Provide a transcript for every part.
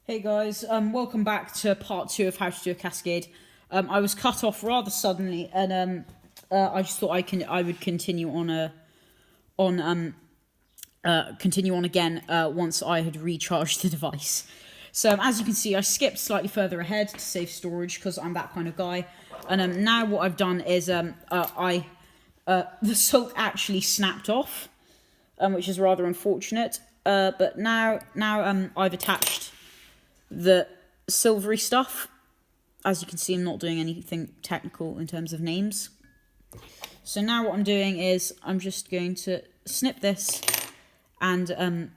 Hey guys, welcome back to part 2 of how to do a cascade. I was cut off rather suddenly, and I just thought I would continue continue on again once I had recharged the device. So as you can see, I skipped slightly further ahead to save storage because I'm that kind of guy. And now what I've done is the silk actually snapped off, which is rather unfortunate. But now I've attached the silvery stuff. As you can see, I'm not doing anything technical in terms of names. So now what I'm doing is I'm just going to snip this and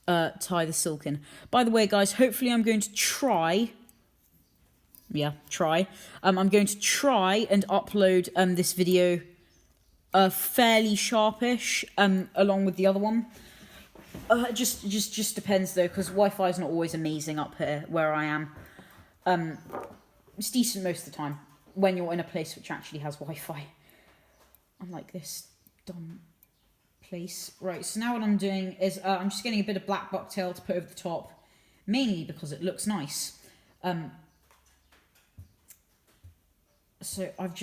tie the silk in. By the way, guys, hopefully I'm going to try. I'm going to try and upload this video fairly sharpish along with the other one. Just depends though, because Wi-Fi is not always amazing up here where I am. It's decent most of the time when you're in a place which actually has Wi-Fi. Unlike this dumb place. Right, so now what I'm doing is I'm just getting a bit of black bucktail to put over the top, mainly because it looks nice. So I've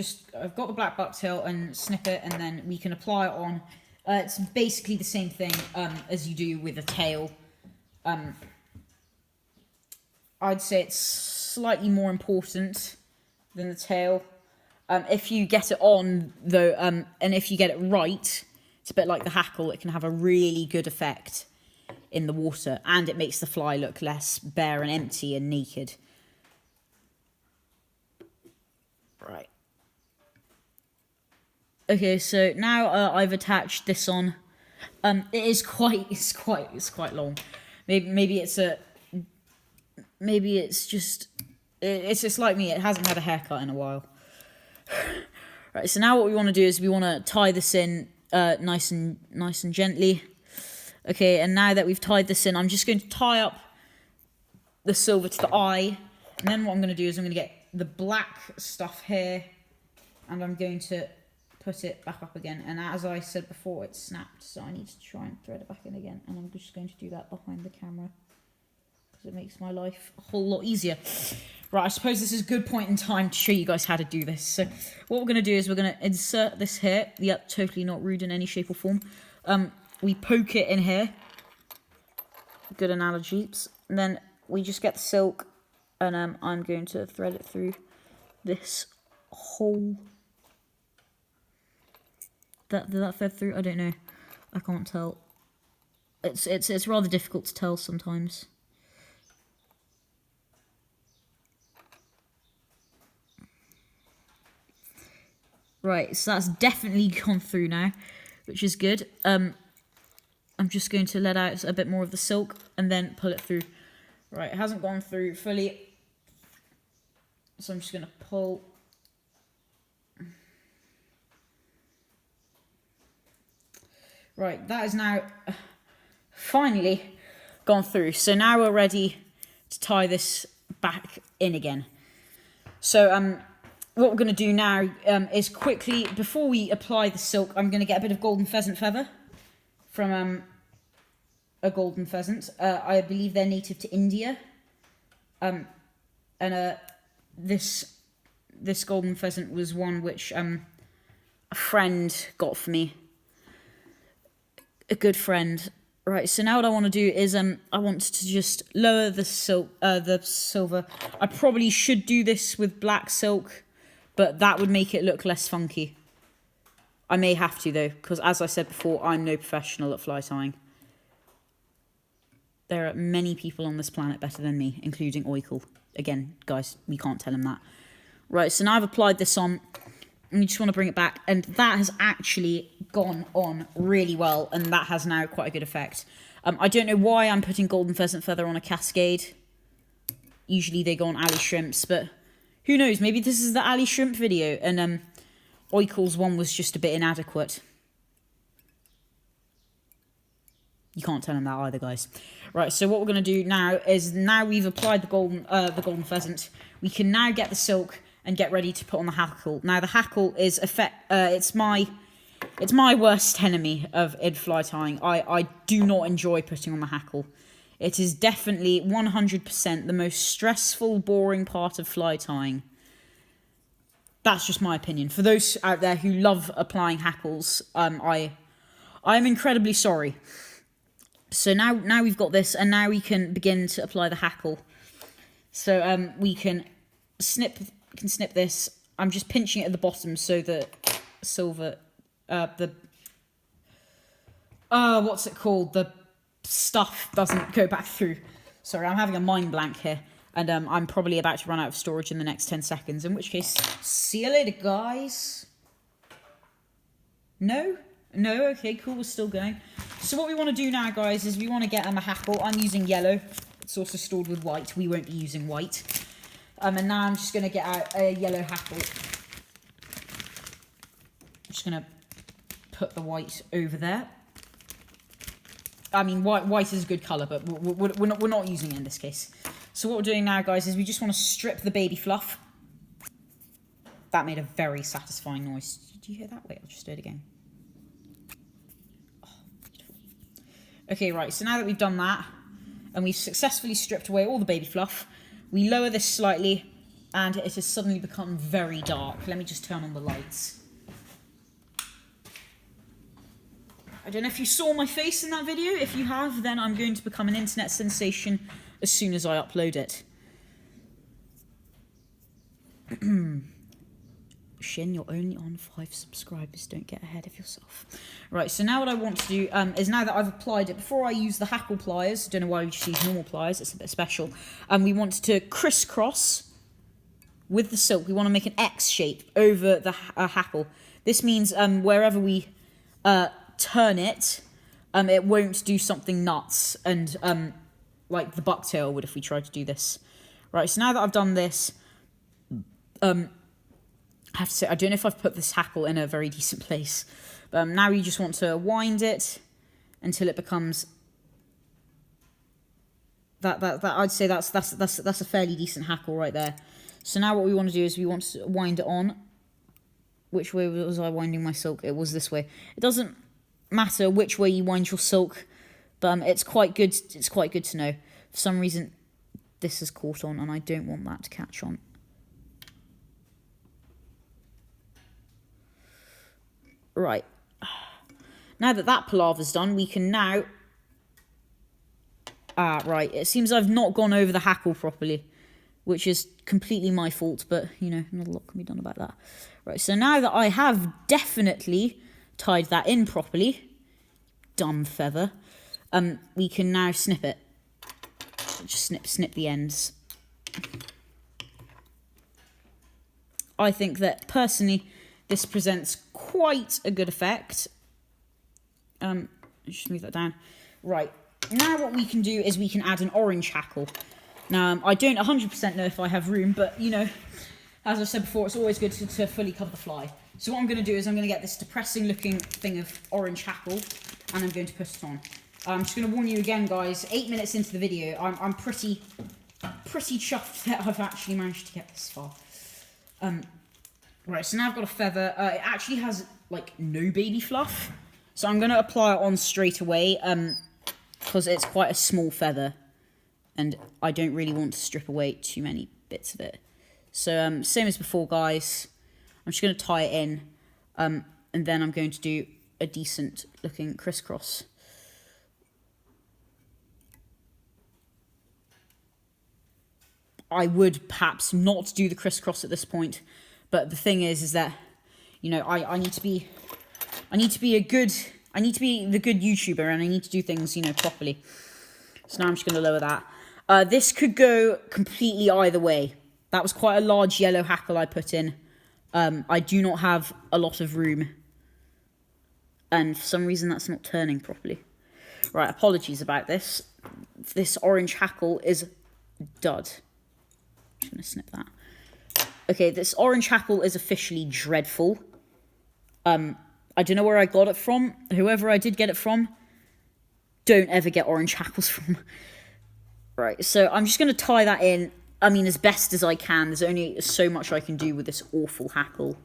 got the black bucktail and snip it, and then we can apply it on. It's basically the same thing as you do with a tail. I'd say it's slightly more important than the tail. If you get it on, though, and if you get it right, it's a bit like the hackle. It can have a really good effect in the water, and it makes the fly look less bare and empty and naked. Right. Okay, so now I've attached this on. It's quite long. Maybe it's just like me. It hasn't had a haircut in a while. Right. So now what we want to do is we want to tie this in nice and gently. Okay, and now that we've tied this in, I'm just going to tie up the silver to the eye, and then what I'm going to do is I'm going to get the black stuff here, and I'm going to put it back up again. And as I said before, it snapped, so I need to try and thread it back in again, and I'm just going to do that behind the camera because it makes my life a whole lot easier. Right, I suppose this is a good point in time to show you guys how to do this. So what we're going to do is we're going to insert this here. Yep, totally not rude in any shape or form. We poke it in here. Good analogies. And then we just get the silk, and I'm going to thread it through this hole. Did that thread through? I don't know. I can't tell. It's rather difficult to tell sometimes. Right, so that's definitely gone through now, which is good. I'm just going to let out a bit more of the silk and then pull it through. Right, it hasn't gone through fully, so I'm just going to pull. Right, that is now finally gone through. So now we're ready to tie this back in again. So what we're going to do now is quickly, before we apply the silk, I'm going to get a bit of golden pheasant feather from a golden pheasant. I believe they're native to India. And this golden pheasant was one which a friend got for me. A good friend. Right, so now what I want to do is I want to just lower the silver. I probably should do this with black silk, but that would make it look less funky. I may have to though, because as I said before, I'm no professional at fly tying. There are many people on this planet better than me, including Oikle. Again, guys, we can't tell him that. Right, so now I've applied this on, and you just want to bring it back, and that has actually gone on really well, and that has now quite a good effect. I don't know why I'm putting golden pheasant feather on a cascade. Usually they go on alley shrimps, but who knows? Maybe this is the alley shrimp video, and Oikle's one was just a bit inadequate. You can't tell him that either, guys. Right, so what we're going to do now is, now we've applied the golden pheasant, we can now get the silk and get ready to put on the hackle. Now the hackle is it's my worst enemy in fly tying. I do not enjoy putting on the hackle. It is definitely 100% the most stressful, boring part of fly tying. That's just my opinion. For those out there who love applying hackles, I'm incredibly sorry. So now we've got this, and now we can begin to apply the hackle. So we can snip this. I'm just pinching it at the bottom so that silver, what's it called? The stuff doesn't go back through. Sorry, I'm having a mind blank here. And I'm probably about to run out of storage in the next 10 seconds. In which case, see you later, guys. No? No? Okay, cool, we're still going. So what we want to do now, guys, is we want to get a hackle. I'm using yellow. It's also stored with white. We won't be using white. And now I'm just going to get out a yellow hackle. I'm just going to put the white over there. I mean, white is a good colour, but we're not using it in this case. So what we're doing now, guys, is we just want to strip the baby fluff. That made a very satisfying noise. Did you hear that? Wait, I'll just do it again. Oh, beautiful. Okay, right, so now that we've done that, and we've successfully stripped away all the baby fluff, we lower this slightly, and it has suddenly become very dark. Let me just turn on the lights. I don't know if you saw my face in that video. If you have, then I'm going to become an internet sensation as soon as I upload it. Shin, you're only on 5 subscribers. Don't get ahead of yourself. Right, so now what I want to do is, now that I've applied it, before I use the hackle pliers, don't know why we just use normal pliers, it's a bit special, we want to crisscross with the silk. We want to make an X shape over the hackle. This means wherever we turn it, it won't do something nuts and like the bucktail would if we tried to do this. Right, so now that I've done this, I have to say, I don't know if I've put this hackle in a very decent place. But now you just want to wind it until it becomes that I'd say that's a fairly decent hackle right there. So now what we want to do is we want to wind it on. Which way was I winding my silk? It was this way. It doesn't matter which way you wind your silk, but it's quite good. It's quite good to know. For some reason, this is caught on, and I don't want that to catch on. Right. Now that palaver's done, we can now... right. It seems I've not gone over the hackle properly, which is completely my fault, but, you know, not a lot can be done about that. Right, so now that I have definitely tied that in properly, dumb feather, we can now snip it. Just snip the ends. I think that, personally, this presents quite a good effect. Just move that down. Right, now what we can do is we can add an orange hackle. Now, I don't 100% know if I have room, but, you know, as I said before, it's always good to fully cover the fly. So what I'm going to do is I'm going to get this depressing looking thing of orange hackle, and I'm going to put it on. I'm just going to warn you again, guys, 8 minutes into the video, I'm pretty chuffed that I've actually managed to get this far. Right, so now I've got a feather. It actually has, like, no baby fluff. So I'm going to apply it on straight away, because it's quite a small feather. And I don't really want to strip away too many bits of it. So, same as before, guys. I'm just going to tie it in. And then I'm going to do a decent looking crisscross. I would perhaps not do the crisscross at this point, but the thing is that, you know, I need to be the good YouTuber, and I need to do things, you know, properly. So now I'm just going to lower that. This could go completely either way. That was quite a large yellow hackle I put in. I do not have a lot of room, and for some reason that's not turning properly. Right, apologies about this. This orange hackle is dud. I'm just going to snip that. Okay, this orange hackle is officially dreadful. I don't know where I got it from. Whoever I did get it from, don't ever get orange hackles from. Right, so I'm just going to tie that in, I mean, as best as I can. There's only so much I can do with this awful hackle.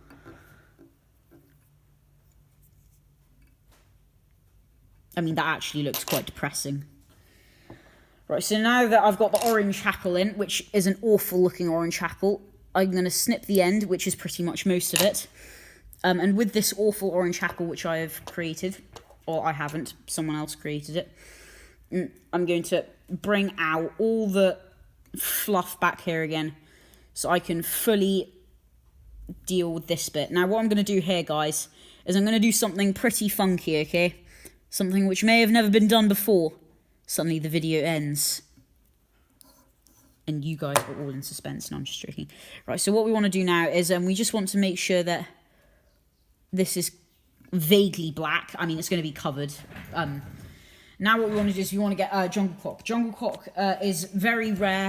I mean, that actually looks quite depressing. Right, so now that I've got the orange hackle in, which is an awful looking orange hackle, I'm going to snip the end, which is pretty much most of it. And with this awful orange hackle, which I have created, or I haven't, someone else created it, I'm going to bring out all the fluff back here again, so I can fully deal with this bit. Now, what I'm going to do here, guys, is I'm going to do something pretty funky, okay? Something which may have never been done before. Suddenly the video ends. And you guys are all in suspense. No, I'm just joking. Right, so what we want to do now is we just want to make sure that this is vaguely black. I mean, it's going to be covered. Now what we want to do is we want to get Jungle Cock. Jungle Cock is very rare.